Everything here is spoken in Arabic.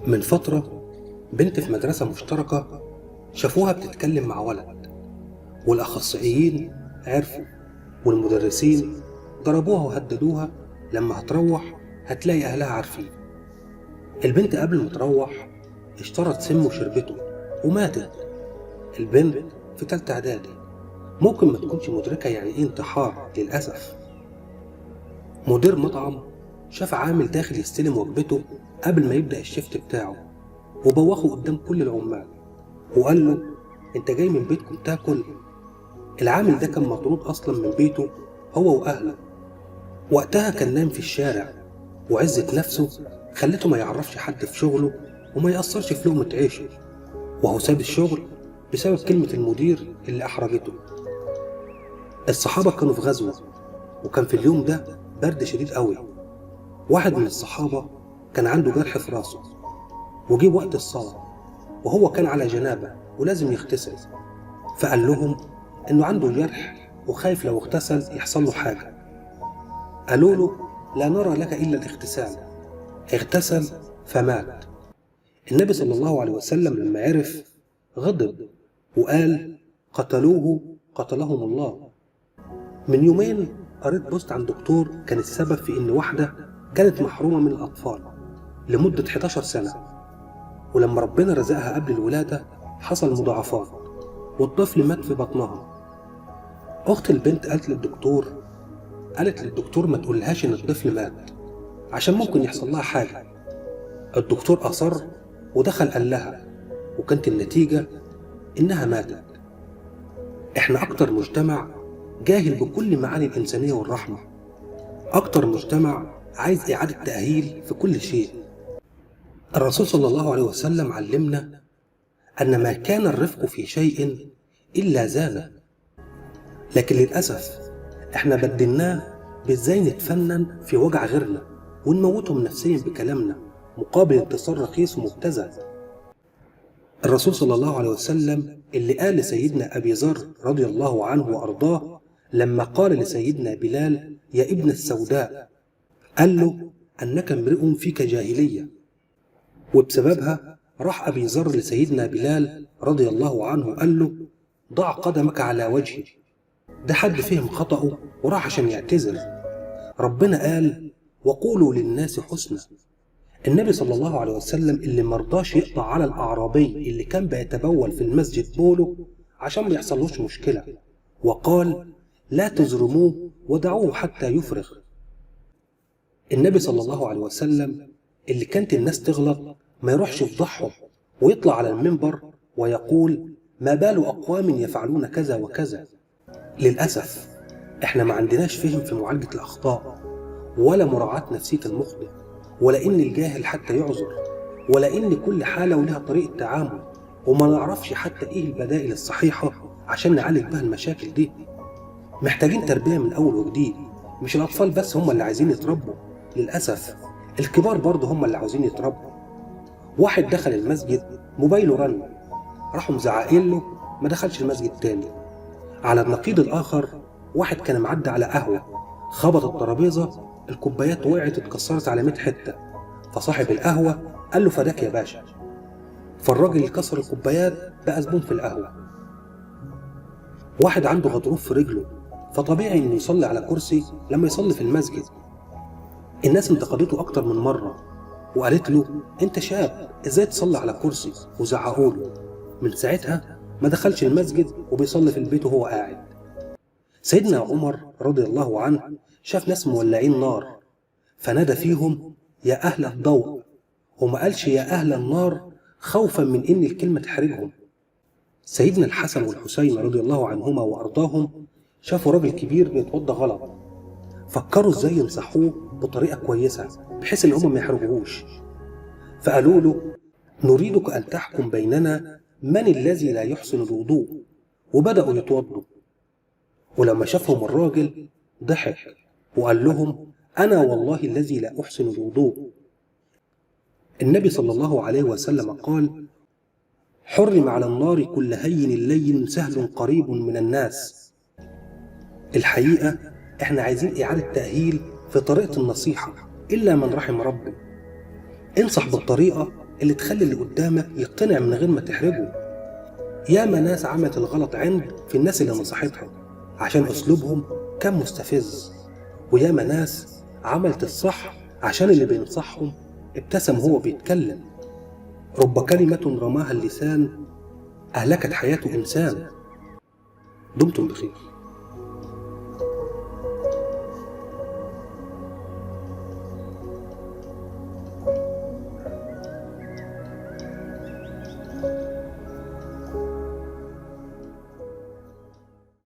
من فترة بنت في مدرسة مشتركة شافوها بتتكلم مع ولد، والأخصائيين عرفوا، والمدرسين ضربوها وهددوها لما هتروح هتلاقي أهلها عارفين. البنت قبل ما تروح اشترت سم وشربته وماتت. البنت في تالتة إعدادي، ممكن ما تكونش مدركة يعني ايه انتحار للأسف. مدير مطعم شاف عامل داخل يستلم وجبته قبل ما يبدأ الشيفت بتاعه، وبوخه قدام كل العمال وقال له: انت جاي من بيتكم تاكل؟ العامل ده كان مطرود اصلا من بيته هو واهله، وقتها كان نايم في الشارع، وعزة نفسه خلته ما يعرفش حد في شغله وما يأثرش في لقمة عيشه، وهو ساب الشغل بسبب كلمة المدير اللي أحرجته. الصحابة كانوا في غزوة، وكان في اليوم ده برد شديد قوي. واحد من الصحابة كان عنده جرح في راسه، وجي وقت الصلاة وهو كان على جنابة ولازم يغتسل، فقال لهم انه عنده جرح وخايف لو اغتسل يحصل له حاجة. قالوا له: لا نرى لك إلا الاغتسال. اغتسل فمات. النبي صلى الله عليه وسلم لما عرف غضب وقال: قتلوه قتلهم الله. من يومين قريت بوست عن دكتور كان السبب في ان واحدة كانت محرومة من الأطفال لمدة 11 سنة، ولما ربنا رزقها قبل الولادة حصل مضاعفات والطفل مات في بطنها. أخت البنت قالت للدكتور ما تقولهاش إن الطفل مات عشان ممكن يحصل لها حاجة. الدكتور أصر ودخل قال لها، وكانت النتيجة إنها ماتت. إحنا أكتر مجتمع جاهل بكل معاني الإنسانية والرحمة، أكتر مجتمع عايز إعادة تأهيل في كل شيء. الرسول صلى الله عليه وسلم علمنا أن ما كان الرفق في شيء إلا زانه، لكن للأسف إحنا بدلناه بإزاي نتفنن في وجع غيرنا ونموتهم نفسيا بكلامنا مقابل انتصار رخيص ومبتذل. الرسول صلى الله عليه وسلم اللي قال لسيدنا أبي ذر رضي الله عنه وأرضاه لما قال لسيدنا بلال: يا ابن السوداء، قال له: أنك امرئ فيك جاهلية. وبسببها راح أبي ذر لسيدنا بلال رضي الله عنه قال له: ضع قدمك على وجهي. ده حد فهم خطأه وراح عشان يعتذر. ربنا قال: وقولوا للناس حسنا. النبي صلى الله عليه وسلم اللي مرضاش يقطع على الأعرابي اللي كان بيتبول في المسجد بوله عشان ما يحصلوش مشكلة، وقال: لا تزرموه ودعوه حتى يفرغ. النبي صلى الله عليه وسلم اللي كانت الناس تغلط ما يروحش يفضحهم ويطلع على المنبر ويقول: ما بال أقوام يفعلون كذا وكذا. للأسف إحنا ما عندناش فهم في معالجة الأخطاء، ولا مراعاة نفسية المخطئ، ولا إن الجاهل حتى يعذر، ولا إن كل حالة ولها طريقة تعامل، وما نعرفش حتى إيه البدائل الصحيحة عشان نعالج بها المشاكل دي. محتاجين تربية من أول وجديد. مش الأطفال بس هم اللي عايزين يتربوا، للأسف الكبار برضه هم اللي عاوزين يتربوا. واحد دخل المسجد موبايله رن، راحوا مزعقين له ما دخلش المسجد تاني. على النقيض الآخر واحد كان معدي على قهوة، خبط الترابيزة، الكوبايات وقعت اتكسرت على 100 حتة، فصاحب القهوة قال له: فداك يا باشا. فالراجل اللي كسر الكوبايات بقى زبون في القهوة. واحد عنده غضروف في رجله، فطبيعي انه يصلي على كرسي لما يصلي في المسجد. الناس انتقدته اكتر من مرة وقالت له: انت شاب ازاي تصلي على كرسي، وزعقوا له. من ساعتها ما دخلش المسجد وبيصلي في البيت وهو قاعد. سيدنا عمر رضي الله عنه شاف ناس مولعين نار فنادى فيهم: يا أهل الضوء، وما قالش يا أهل النار خوفا من إن الكلمة تحرجهم. سيدنا الحسن والحسين رضي الله عنهما وأرضاهم شافوا راجل كبير بيتوضى غلط، فكروا إزاي ينصحوه بطريقة كويسة بحيث إن هم ما يحرجوهوش، فقالوا له: نريدك أن تحكم بيننا من الذي لا يحسن الوضوء. وبدأوا يتوضوا، ولما شافهم الراجل ضحك وقال لهم: أنا والله الذي لا أحسن الوضوء. النبي صلى الله عليه وسلم قال: حرم على النار كل هين لين سهل قريب من الناس. الحقيقة احنا عايزين إعادة تأهيل في طريقة النصيحة إلا من رحم ربي. انصح بالطريقة اللي تخلي اللي قدامك يقتنع من غير ما تحرجه. ياما ناس عملت الغلط عند في الناس اللي نصحتها عشان أسلوبهم كان مستفز، وياما ناس عملت الصح عشان اللي بينصحهم ابتسم وهو بيتكلم. رب كلمة رماها اللسان أهلكت حياة إنسان. دمتم بخير.